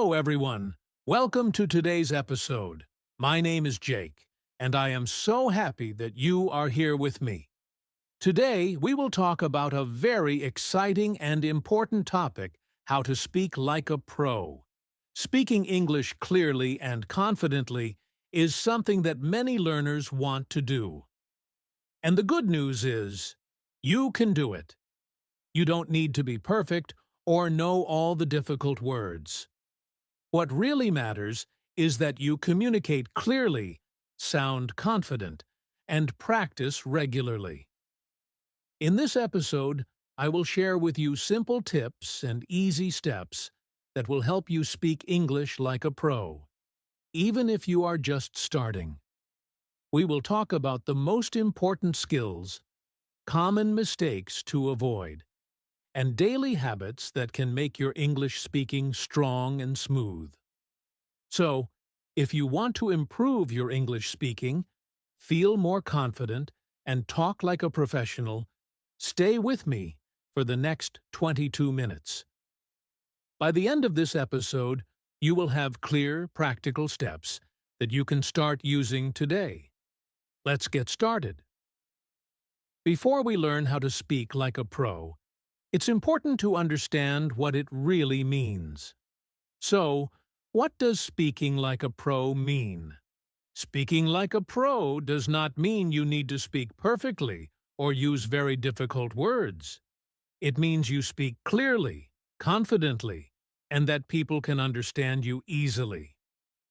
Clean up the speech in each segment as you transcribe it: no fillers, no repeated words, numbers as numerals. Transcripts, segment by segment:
Hello, everyone. Welcome to today's episode. My name is Jake, and I am so happy that you are here with me. Today, we will talk about a very exciting and important topic: how to speak like a pro. Speaking English clearly and confidently is something that many learners want to do. And the good news is, you can do it. You don't need to be perfect or know all the difficult words. What really matters is that you communicate clearly, sound confident, and practice regularly. In this episode, I will share with you simple tips and easy steps that will help you speak English like a pro, even if you are just starting. We will talk about the most important skills, common mistakes to avoid, and daily habits that can make your English speaking strong and smooth. So, if you want to improve your English speaking, feel more confident, and talk like a professional, stay with me for the next 22 minutes. By the end of this episode, you will have clear, practical steps that you can start using today. Let's get started. Before we learn how to speak like a pro, it's important to understand what it really means. So, what does speaking like a pro mean? Speaking like a pro does not mean you need to speak perfectly or use very difficult words. It means you speak clearly, confidently, and that people can understand you easily.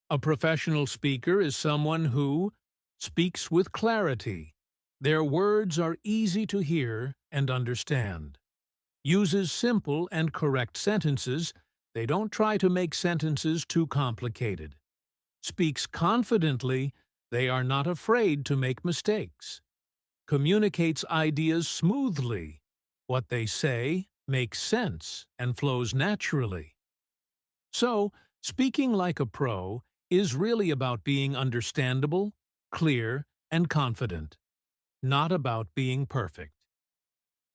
A professional speaker is someone who speaks with clarity. Their words are easy to hear and understand. Uses simple and correct sentences. They don't try to make sentences too complicated. Speaks confidently. They are not afraid to make mistakes. Communicates ideas smoothly. What they say makes sense and flows naturally. So, speaking like a pro is really about being understandable, clear, and confident, not about being perfect.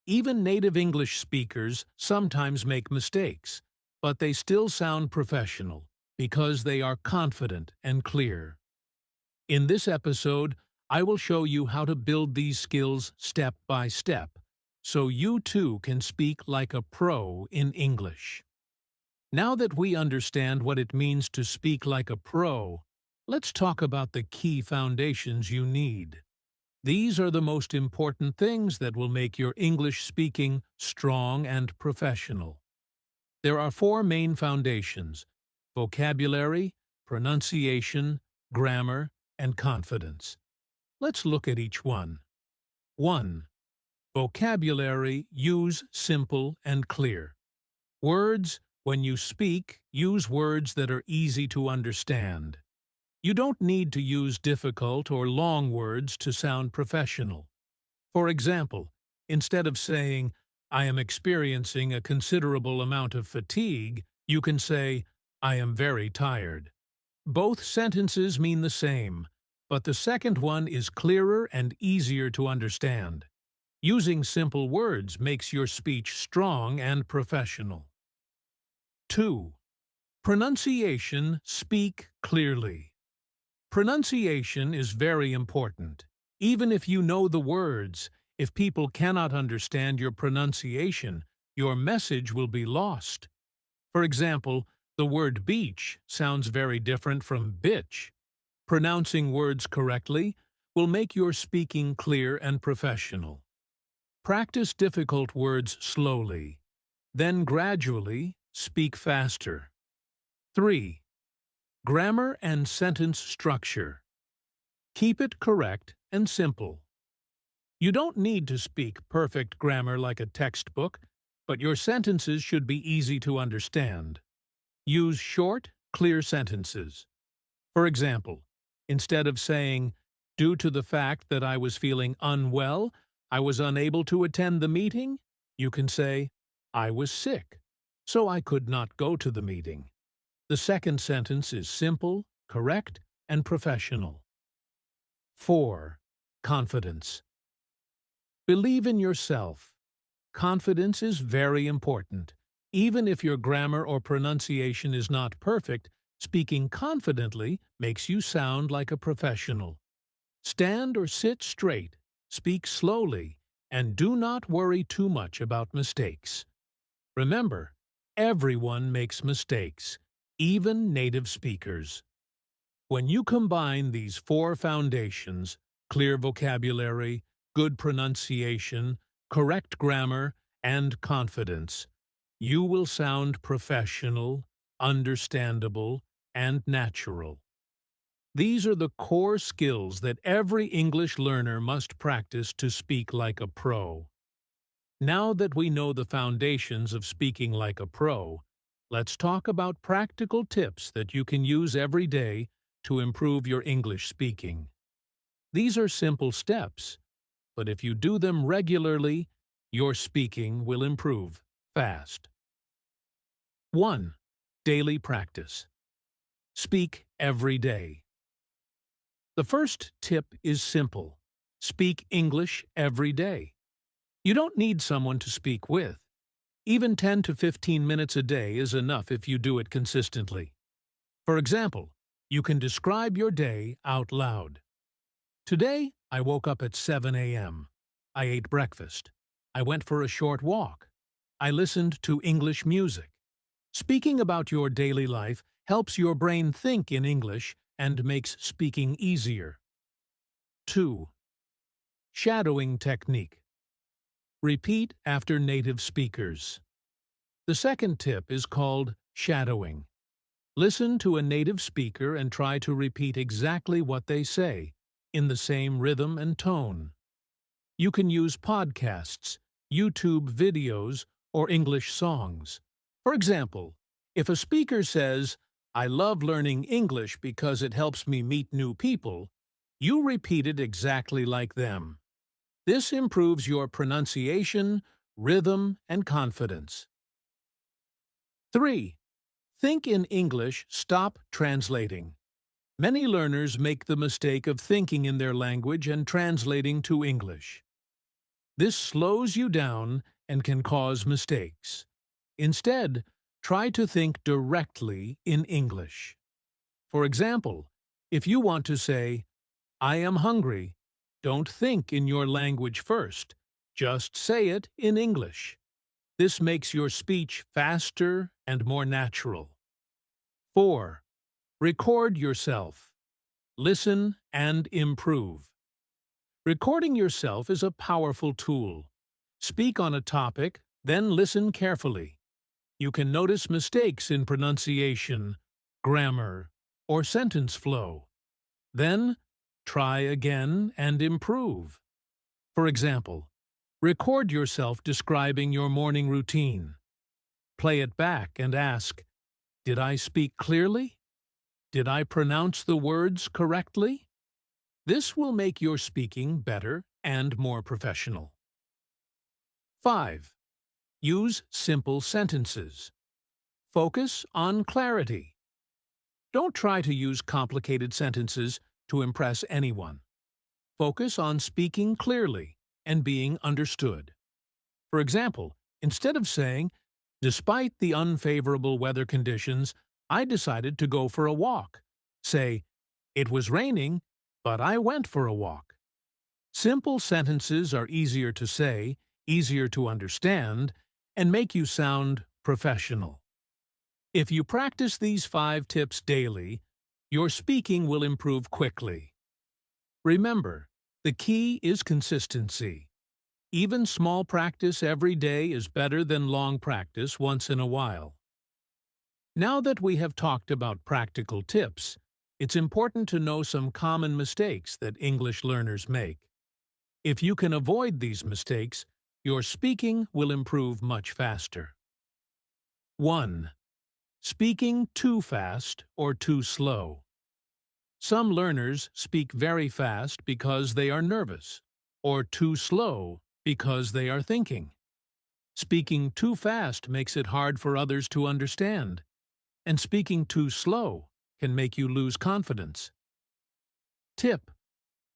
Even native English speakers sometimes make mistakes, but they still sound professional because they are confident and clear. In this episode, I will show you how to build these skills step by step, so you too can speak like a pro in English. Now that we understand what it means to speak like a pro, let's talk about the key foundations you need. These are the most important things that will make your English speaking strong and professional. There are four main foundations: vocabulary, pronunciation, grammar, and confidence. Let's look at each one. 1. Vocabulary. Use simple and clear words. When you speak, use words that are easy to understand. You don't need to use difficult or long words to sound professional. For example, instead of saying, "I am experiencing a considerable amount of fatigue," you can say, "I am very tired." Both sentences mean the same, but the second one is clearer and easier to understand. Using simple words makes your speech strong and professional. 2. Pronunciation. Speak clearly. Pronunciation is very important. Even if you know the words, if people cannot understand your pronunciation, your message will be lost. For example, the word beach sounds very different from bitch. Pronouncing words correctly will make your speaking clear and professional. Practice difficult words slowly. Then gradually speak faster. 3. Grammar and sentence structure. Keep it correct and simple. You don't need to speak perfect grammar like a textbook, but your sentences should be easy to understand. Use short, clear sentences. For example, instead of saying, "Due to the fact that I was feeling unwell, I was unable to attend the meeting," you can say, "I was sick, so I could not go to the meeting." The second sentence is simple, correct, and professional. 4. Confidence. Believe in yourself. Confidence is very important. Even if your grammar or pronunciation is not perfect, speaking confidently makes you sound like a professional. Stand or sit straight, speak slowly, and do not worry too much about mistakes. Remember, everyone makes mistakes, even native speakers. When you combine these four foundations, clear vocabulary, good pronunciation, correct grammar, and confidence, you will sound professional, understandable, and natural. These are the core skills that every English learner must practice to speak like a pro. Now that we know the foundations of speaking like a pro, let's talk about practical tips that you can use every day to improve your English speaking. These are simple steps, but if you do them regularly, your speaking will improve fast. 1. Daily practice. Speak every day. The first tip is simple. Speak English every day. You don't need someone to speak with. Even 10 to 15 minutes a day is enough if you do it consistently. For example, you can describe your day out loud. Today, I woke up at 7 a.m. I ate breakfast. I went for a short walk. I listened to English music. Speaking about your daily life helps your brain think in English and makes speaking easier. 2. Shadowing technique. Repeat after native speakers. The second tip is called shadowing. Listen to a native speaker and try to repeat exactly what they say, in the same rhythm and tone. You can use podcasts, YouTube videos, or English songs. For example, if a speaker says, "I love learning English because it helps me meet new people," you repeat it exactly like them. This improves your pronunciation, rhythm, and confidence. 3. Think in English, stop translating. Many learners make the mistake of thinking in their language and translating to English. This slows you down and can cause mistakes. Instead, try to think directly in English. For example, if you want to say, "I am hungry," don't think in your language first. Just say it in English. This makes your speech faster and more natural. 4. Record yourself. Listen and improve. Recording yourself is a powerful tool. Speak on a topic, then listen carefully. You can notice mistakes in pronunciation, grammar, or sentence flow. Then, try again and improve. For example, record yourself describing your morning routine. Play it back and ask, "Did I speak clearly? Did I pronounce the words correctly?" This will make your speaking better and more professional. 5. Use simple sentences. Focus on clarity. Don't try to use complicated sentences to impress anyone. Focus on speaking clearly and being understood. For example, instead of saying, "Despite the unfavorable weather conditions, I decided to go for a walk," say, "It was raining, but I went for a walk." Simple sentences are easier to say, easier to understand, and make you sound professional. If you practice these 5 tips daily, your speaking will improve quickly. Remember, the key is consistency. Even small practice every day is better than long practice once in a while. Now that we have talked about practical tips, it's important to know some common mistakes that English learners make. If you can avoid these mistakes, your speaking will improve much faster. 1. Speaking too fast or too slow. Some learners speak very fast because they are nervous, or too slow because they are thinking. Speaking too fast makes it hard for others to understand, and speaking too slow can make you lose confidence. Tip: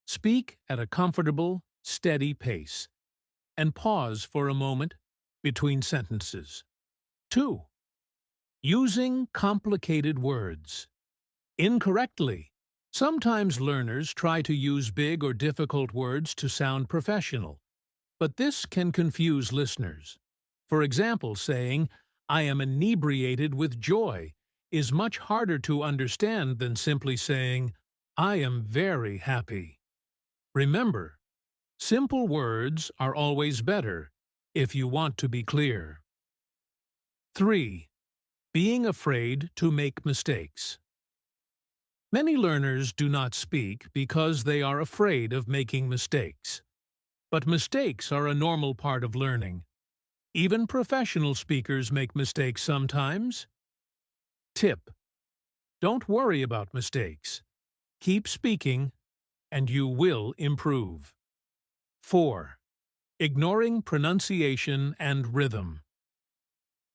speak at a comfortable, steady pace, and pause for a moment between sentences. 2. Using complicated words incorrectly. Sometimes learners try to use big or difficult words to sound professional, but this can confuse listeners. For example, saying, "I am inebriated with joy," is much harder to understand than simply saying, "I am very happy." Remember, simple words are always better if you want to be clear. 3. Being afraid to make mistakes. Many learners do not speak because they are afraid of making mistakes. But mistakes are a normal part of learning. Even professional speakers make mistakes sometimes. Tip: don't worry about mistakes. Keep speaking, and you will improve. 4. Ignoring pronunciation and rhythm.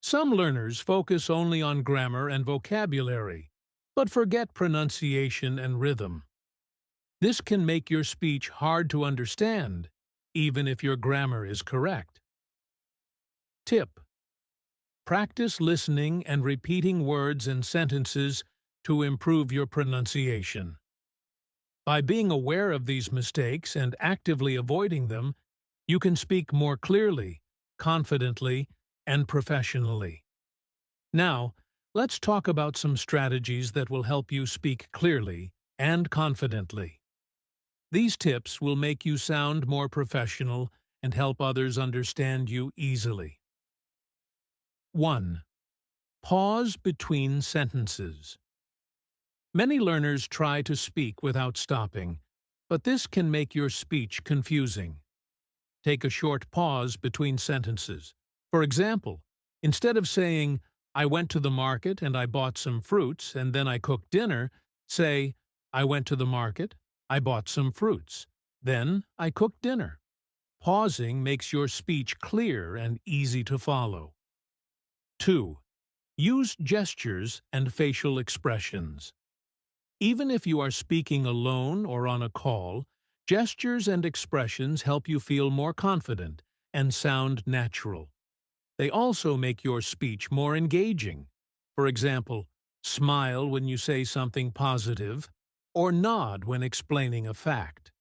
Some learners focus only on grammar and vocabulary, but forget pronunciation and rhythm. This can make your speech hard to understand, even if your grammar is correct. Tip: practice listening and repeating words and sentences to improve your pronunciation. By being aware of these mistakes and actively avoiding them, you can speak more clearly, confidently, and professionally. Now, let's talk about some strategies that will help you speak clearly and confidently. These tips will make you sound more professional and help others understand you easily. 1. Pause between sentences. Many learners try to speak without stopping, but this can make your speech confusing. Take a short pause between sentences. For example, instead of saying, "I went to the market and I bought some fruits and then I cooked dinner," say, "I went to the market, I bought some fruits, then I cooked dinner." Pausing makes your speech clear and easy to follow. 2. Use gestures and facial expressions. Even if you are speaking alone or on a call, gestures and expressions help you feel more confident and sound natural. They also make your speech more engaging. For example, smile when you say something positive, or nod when explaining a fact.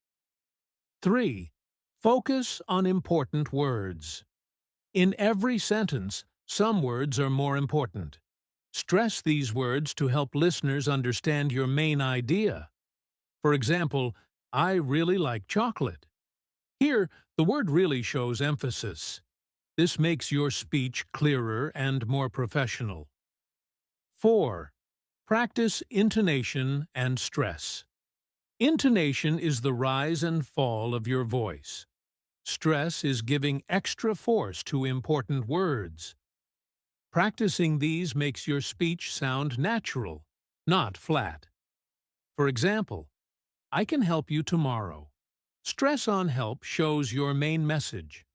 3. Focus on important words. In every sentence, some words are more important. Stress these words to help listeners understand your main idea. For example, "I really like chocolate." Here, the word really shows emphasis. This makes your speech clearer and more professional. 4. Practice intonation and stress. Intonation is the rise and fall of your voice. Stress is giving extra force to important words. Practicing these makes your speech sound natural, not flat. For example, "I can help you tomorrow." Stress on help shows your main message.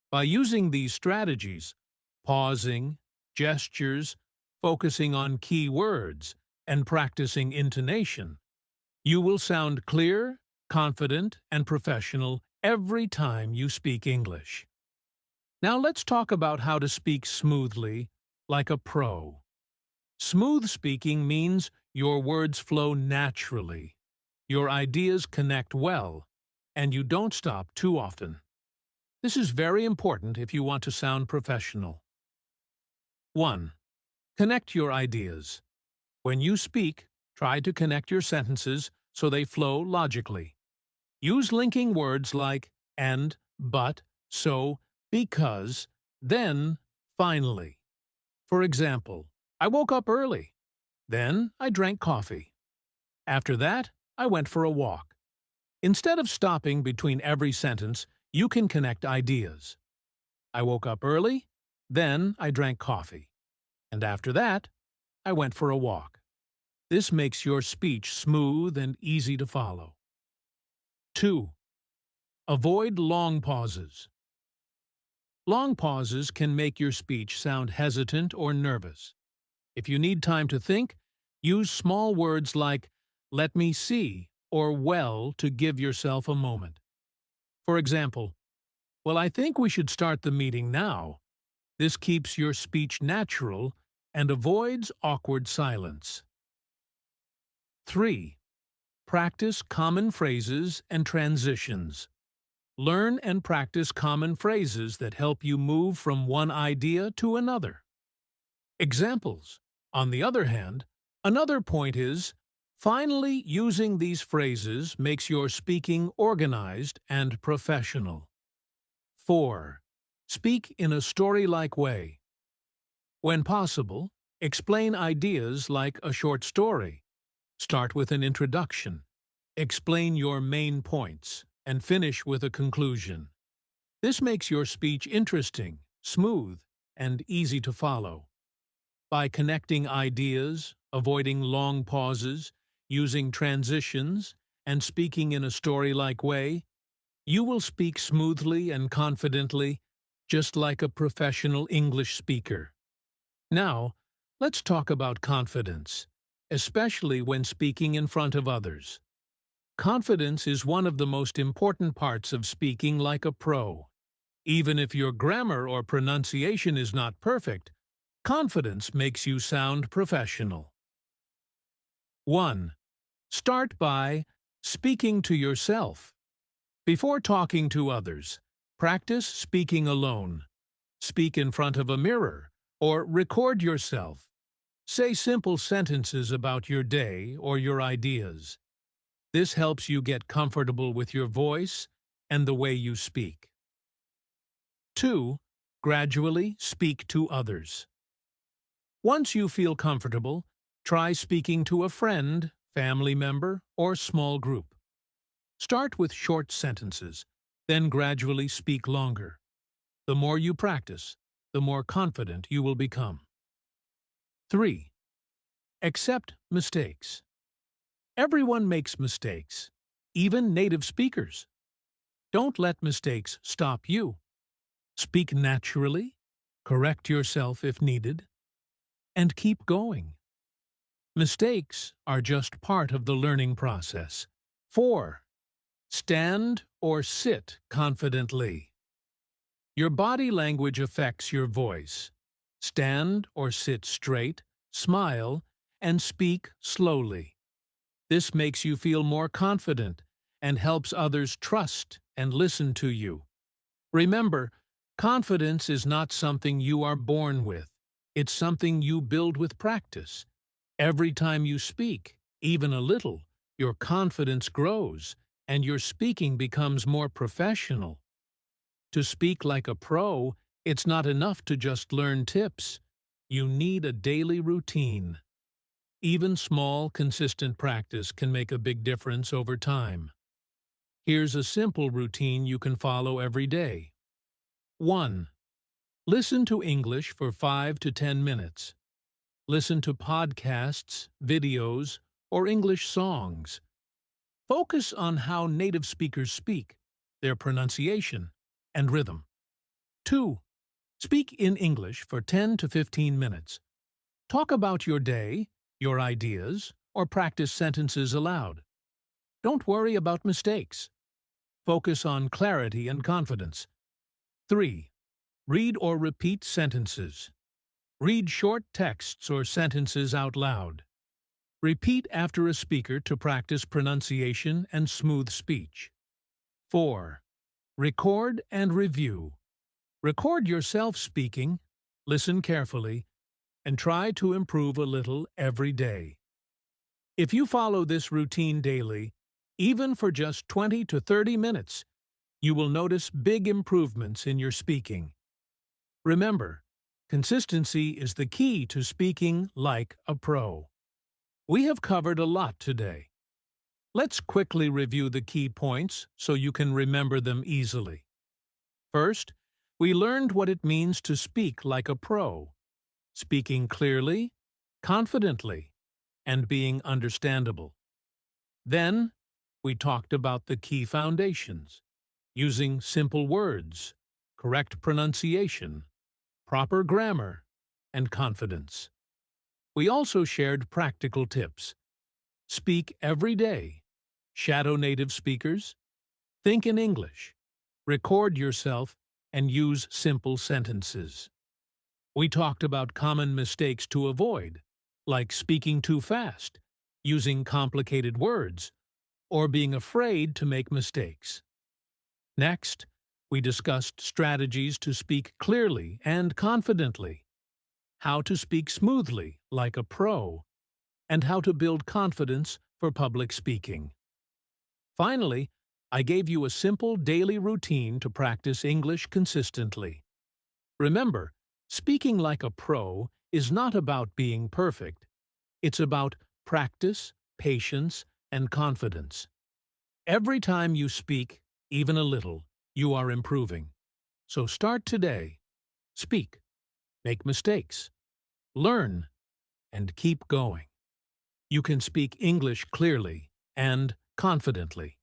By using these strategies, pausing, gestures, focusing on key words, and practicing intonation, you will sound clear, confident, and professional every time you speak English. Now let's talk about how to speak smoothly, like a pro. Smooth speaking means your words flow naturally, your ideas connect well, and you don't stop too often. This is very important if you want to sound professional. 1. Connect your ideas. When you speak, try to connect your sentences so they flow logically. Use linking words like and, but, so, because, then, finally. For example, "I woke up early. Then I drank coffee. After that, I went for a walk." Instead of stopping between every sentence, you can connect ideas. "I woke up early, then I drank coffee. And after that, I went for a walk." This makes your speech smooth and easy to follow. 2. Avoid long pauses. Long pauses can make your speech sound hesitant or nervous. If you need time to think, use small words like "let me see" or "well" to give yourself a moment. For example, "Well, I think we should start the meeting now." This keeps your speech natural and avoids awkward silence. 3. Practice common phrases and transitions. Learn and practice common phrases that help you move from one idea to another. Examples. On the other hand, another point is, finally using these phrases makes your speaking organized and professional. 4. Speak in a story-like way. When possible, explain ideas like a short story. Start with an introduction. Explain your main points, and finish with a conclusion. This makes your speech interesting, smooth, and easy to follow. By connecting ideas, avoiding long pauses, using transitions, and speaking in a story-like way, you will speak smoothly and confidently, just like a professional English speaker. Now, let's talk about confidence, especially when speaking in front of others. Confidence is one of the most important parts of speaking like a pro. Even if your grammar or pronunciation is not perfect, confidence makes you sound professional. 1. Start by speaking to yourself. Before talking to others, practice speaking alone. Speak in front of a mirror or record yourself. Say simple sentences about your day or your ideas. This helps you get comfortable with your voice and the way you speak. 2. Gradually speak to others. Once you feel comfortable, try speaking to a friend, family member, or small group. Start with short sentences, then gradually speak longer. The more you practice, the more confident you will become. 3. Accept mistakes. Everyone makes mistakes, even native speakers. Don't let mistakes stop you. Speak naturally, correct yourself if needed, and keep going. Mistakes are just part of the learning process. 4. Stand or sit confidently. Your body language affects your voice. Stand or sit straight, smile, and speak slowly. This makes you feel more confident and helps others trust and listen to you. Remember, confidence is not something you are born with. It's something you build with practice. Every time you speak, even a little, your confidence grows and your speaking becomes more professional. To speak like a pro, it's not enough to just learn tips. You need a daily routine. Even small, consistent practice can make a big difference over time. Here's a simple routine you can follow every day. 1. Listen to English for 5 to 10 minutes. Listen to podcasts, videos, or English songs. Focus on how native speakers speak, their pronunciation, and rhythm. 2. Speak in English for 10 to 15 minutes. Talk about your day, your ideas, or practice sentences aloud. Don't worry about mistakes. Focus on clarity and confidence. 3. Read or repeat sentences. Read short texts or sentences out loud. Repeat after a speaker to practice pronunciation and smooth speech. 4. Record and review. Record yourself speaking, listen carefully, and try to improve a little every day. If you follow this routine daily, even for just 20 to 30 minutes, you will notice big improvements in your speaking. Remember, consistency is the key to speaking like a pro. We have covered a lot today. Let's quickly review the key points so you can remember them easily. First, we learned what it means to speak like a pro. Speaking clearly, confidently, and being understandable. Then, we talked about the key foundations, using simple words, correct pronunciation, proper grammar, and confidence. We also shared practical tips. Speak every day, shadow native speakers, think in English, record yourself, and use simple sentences. We talked about common mistakes to avoid, like speaking too fast, using complicated words, or being afraid to make mistakes. Next, we discussed strategies to speak clearly and confidently, how to speak smoothly like a pro, and how to build confidence for public speaking. Finally, I gave you a simple daily routine to practice English consistently. Remember, speaking like a pro is not about being perfect. It's about practice, patience, and confidence. Every time you speak, even a little, you are improving. So start today. Speak, make mistakes, learn, and keep going. You can speak English clearly and confidently.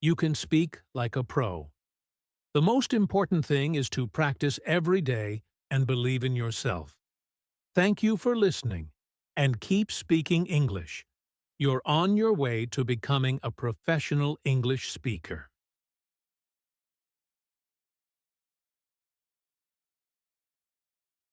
You can speak like a pro. The most important thing is to practice every day and believe in yourself. Thank you for listening, and keep speaking English. You're on your way to becoming a professional English speaker.